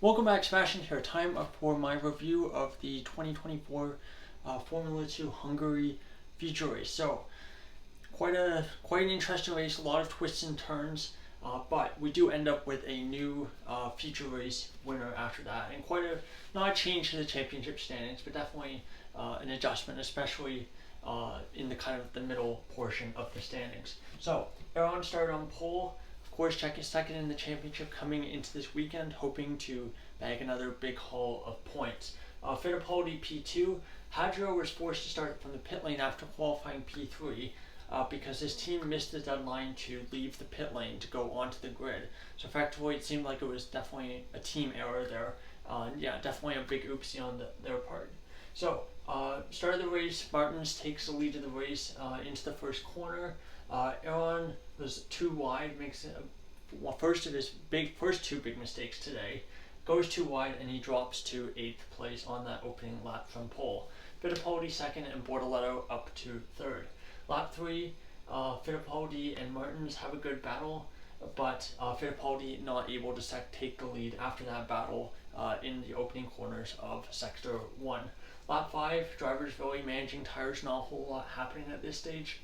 Welcome back, Sebastian here. Time up for my review of the 2024 Formula 2 Hungary Feature Race. So, quite an interesting race, a lot of twists and turns, but we do end up with a new feature race winner after that, and not a change to the championship standings, but definitely an adjustment, especially in the kind of the middle portion of the standings. So, Aaron started on pole. Of course, checking second in the championship coming into this weekend, hoping to bag another big haul of points. Fittipaldi P2. Hadro was forced to start from the pit lane after qualifying P3 because his team missed the deadline to leave the pit lane to go onto the grid. So effectively, it seemed like it was definitely a team error there. Yeah, definitely a big oopsie on their part. So, start of the race, Martins takes the lead of the race into the first corner. Aaron was too wide, makes first of his first two big mistakes today. Goes too wide and he drops to 8th place on that opening lap from pole. Fittipaldi second and Bortoletto up to third. Lap 3, Fittipaldi and Martins have a good battle, but Fittipaldi not able to take the lead after that battle in the opening corners of Sector 1. Lap 5, drivers really managing tires, not a whole lot happening at this stage.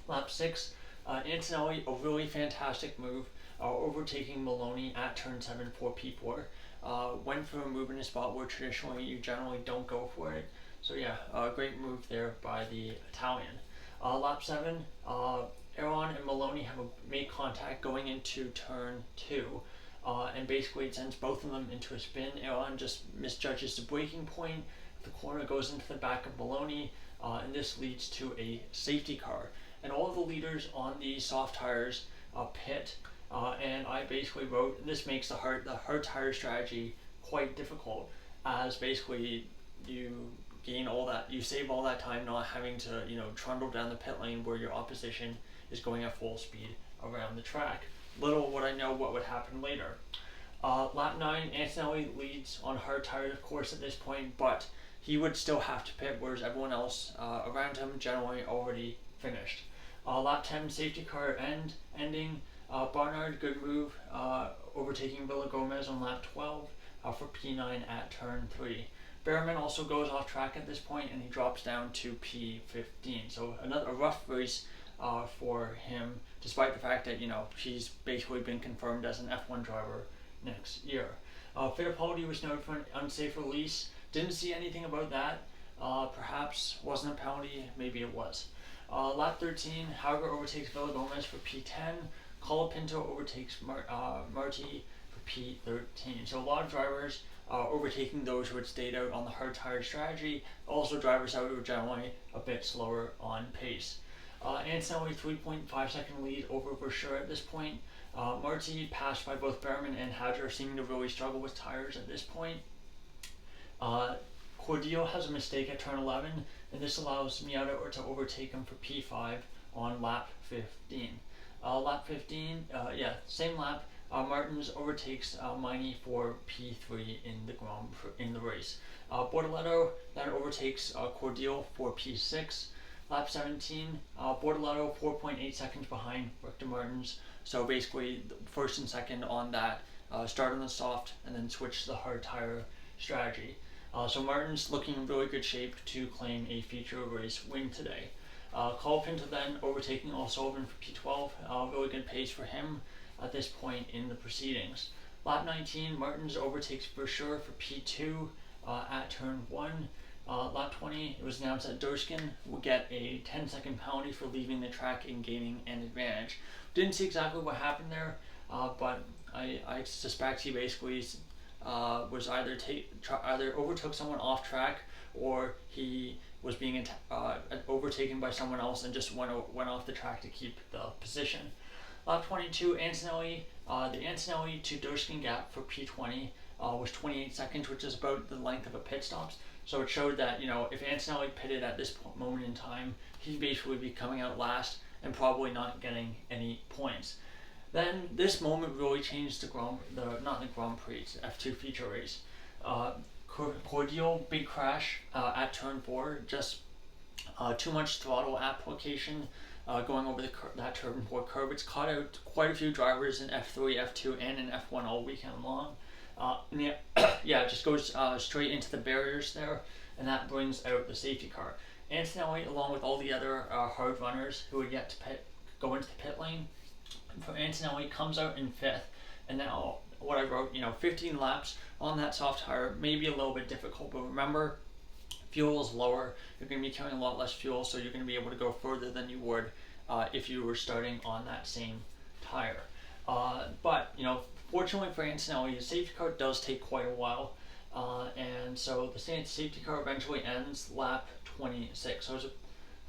Lap 6, Antonelli, a really fantastic move, overtaking Maloney at turn 7 for P4. Went for a move in a spot where traditionally you generally don't go for it. So yeah, great move there by the Italian. Lap 7, Aaron and Maloney have made contact going into turn 2. And basically it sends both of them into a spin. Aaron just misjudges the braking point. The corner goes into the back of Maloney, and this leads to a safety car. And all of the leaders on the soft tires pit, and I basically wrote, this makes the hard tire strategy quite difficult, as basically you save all that time not having to trundle down the pit lane where your opposition is going at full speed around the track. Little would I know what would happen later. Lap 9, Antonelli leads on hard tires, of course, at this point, but he would still have to pit, whereas everyone else around him generally already finished. Lap 10, safety car ending. Barnard, good move, overtaking Villa Gomez on lap 12 for P9 at turn 3. Behrman also goes off track at this point and he drops down to P15. So a rough race for him, despite the fact that he's basically been confirmed as an F1 driver next year. Fittipaldi was noted for an unsafe release. Didn't see anything about that. Perhaps wasn't a penalty, maybe it was. Lap 13, Hauger overtakes Villa Gomez for P10. Colapinto overtakes Marti for P13. So a lot of drivers overtaking those who had stayed out on the hard tire strategy. Also drivers that were generally a bit slower on pace. Antonelli 3.5 second lead over Brochure at this point. Marti passed by both Behrman and Hadger, seeming to really struggle with tires at this point. Cordio has a mistake at turn 11, and this allows Miata to overtake him for P5 on lap 15. Lap 15, same lap. Martins overtakes Miney for P3 in the race. Bortoletto then overtakes Cordial for P6. Lap 17, Bortoletto 4.8 seconds behind Richter Martins. So basically, first and second on that, start on the soft and then switch to the hard tire strategy. So Martin's looking in really good shape to claim a feature race win today. Colapinto then overtaking O'Sullivan for P12. Really good pace for him at this point in the proceedings. Lap 19, Martins overtakes Brochure for P2 at turn 1. Lap 20, it was announced that Durskin would get a 10-second penalty for leaving the track and gaining an advantage. Didn't see exactly what happened there, but I suspect he basically was either overtook someone off track, or he was being overtaken by someone else and just went off the track to keep the position. Lap 22, Antonelli, the Antonelli to Durskin gap for P20 was 28 seconds, which is about the length of a pit stop. So it showed that if Antonelli pitted at this moment in time, he'd basically be coming out last and probably not getting any points. Then this moment really changed the Grand Prix, F2 Feature Race. Cordial, big crash at turn 4, just too much throttle application going over that turn 4 curve. It's caught out quite a few drivers in F3, F2, and in F1 all weekend long. And yeah, yeah, it just goes straight into the barriers there, and that brings out the safety car. Antonelli, along with all the other hard runners who had yet to go into the pit lane, for Antonelli comes out in fifth. And now what I wrote, 15 laps on that soft tire may be a little bit difficult, but remember, fuel is lower. You're going to be carrying a lot less fuel, so you're going to be able to go further than you would if you were starting on that same tire. But fortunately for Antonelli, the safety car does take quite a while, and so the safety car eventually ends lap 26. So it was a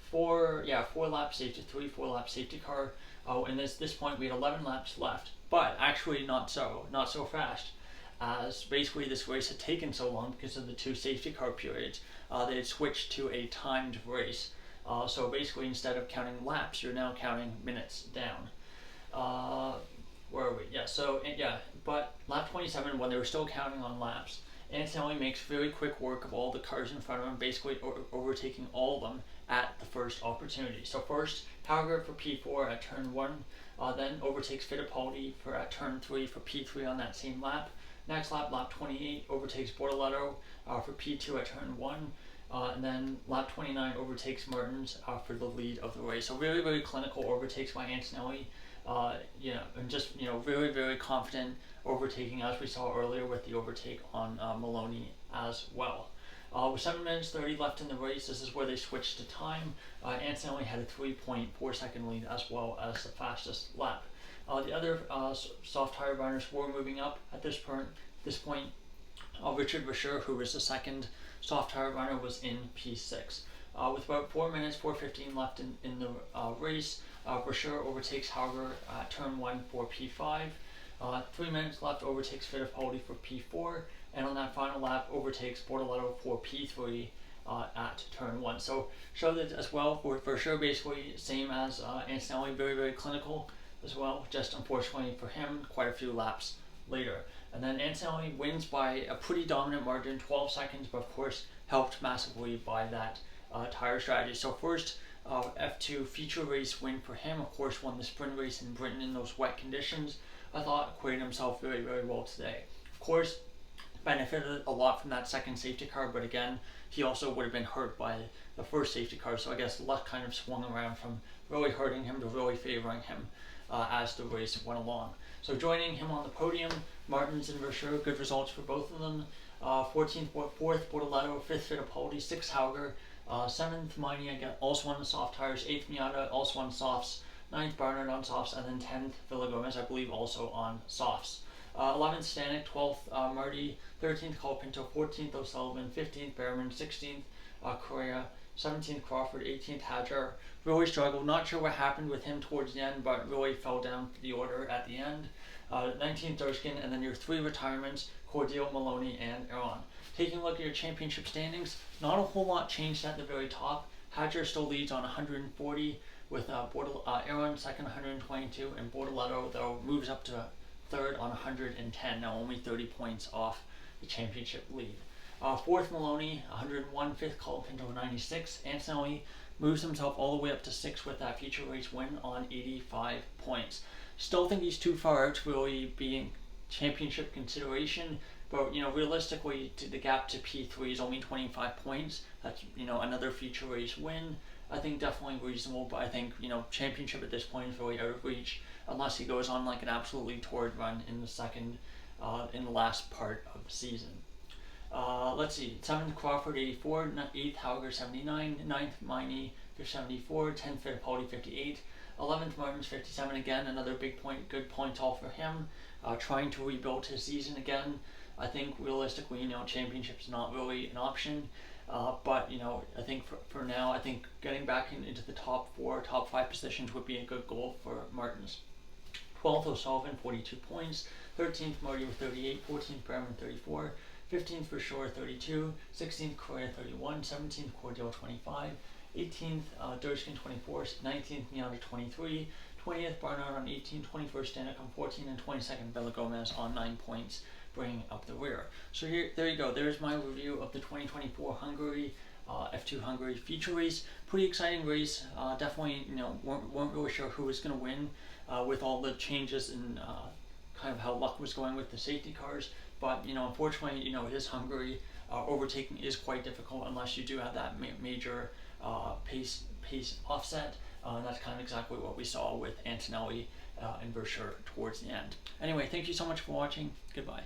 four lap safety, 4 lap safety car. And this point we had 11 laps left, but actually not so fast, as basically this race had taken so long because of the 2 safety car periods. They had switched to a timed race. So basically, instead of counting laps, you're now counting minutes down. Where are we? But lap 27, when they were still counting on laps, Antonelli makes very quick work of all the cars in front of him, basically overtaking all of them at the first opportunity. So first, Hauger for P4 at turn 1, then overtakes Fittipaldi at turn 3 for P3 on that same lap. Next lap, lap 28, overtakes Bortoletto for P2 at turn 1. And then lap 29 overtakes Martins for the lead of the race. So very, very clinical overtakes by Antonelli. And just very, very confident overtaking, as we saw earlier with the overtake on Maloney as well. With 7 minutes 30 left in the race, this is where they switched to time. Antonelli had a 3.4 second lead as well as the fastest lap. The other soft tire runners were moving up at this point. Richard Verschoor, who was the second soft tire runner, was in P6. With about 4 minutes, 4:15 left in the race, Verschoor overtakes Hauger at turn 1 for P5. 3 minutes left, overtakes Fittipaldi for P4, and on that final lap, overtakes Bortoletto for P3 at turn 1. So show that as well for Verschoor, basically same as Antonelli, very, very clinical as well, just unfortunately for him, quite a few laps later. And then Antonelli wins by a pretty dominant margin, 12 seconds, but of course helped massively by that tire strategy. So first F2 feature race win for him, of course won the sprint race in Britain in those wet conditions. I thought acquitted himself very, very well today. Of course, benefited a lot from that second safety car, but again, he also would have been hurt by the first safety car, so I guess luck kind of swung around from really hurting him to really favoring him as the race went along. So joining him on the podium, Martins and Verschoor, good results for both of them. 4th Bortoletto, 5th Fittipaldi, 6th Hauger, 7th Maini again, also on the soft tires, 8th Miata, also on softs, 9th Barnard on softs, and then 10th Villagomez, I believe, also on softs. 11th Stanek, 12th Marty, 13th Colapinto, 14th O'Sullivan, 15th Behrman, 16th Correa, 17th Crawford, 18th Hadjar. Really struggled, not sure what happened with him towards the end, but really fell down the order at the end. 19th Erskine, and then your 3 retirements, Cordial, Maloney, and Aaron. Taking a look at your championship standings, not a whole lot changed at the very top. Hadjar still leads on 140, with Aaron second 122, and Bortoletto, though, moves up to third on 110, now only 30 points off the championship lead. 4th Maloney, 101, 5th Colapinto, 96. Antonelli moves himself all the way up to 6th with that feature race win on 85 points. Still think he's too far out to really be in championship consideration, but realistically, the gap to P3 is only 25 points. That's another feature race win. I think definitely reasonable, but I think championship at this point is really out of reach unless he goes on like an absolutely torrid run in the last part of the season. Let's see, 7th Crawford 84, 8th Hauger 79, 9th Maini 74, 10th Fittipaldi 58, 11th Martins 57, again another good point all for him, trying to rebuild his season again. I think realistically, championship's not really an option, but I think for now, I think getting back into the top 4, top 5 positions would be a good goal for Martins. 12th O'Sullivan 42 points, 13th Marty with 38, 14th Behrman 34, 15th Verschoor 32, 16th Correa 31, 17th Cordial 25, 18th Durskin 24, 19th Miata 23, 20th Barnard on 18, 21st Stanek on 14, and 22nd Villagomez on 9 points, bringing up the rear. So there you go. There's my review of the 2024 Hungary F2 Hungary Feature Race. Pretty exciting race. Definitely, weren't really sure who was going to win with all the changes in kind of how luck was going with the safety cars. but unfortunately, his Hungary overtaking is quite difficult unless you do have that major pace offset. And that's kind of exactly what we saw with Antonelli and Versher towards the end. Anyway, thank you so much for watching. Goodbye.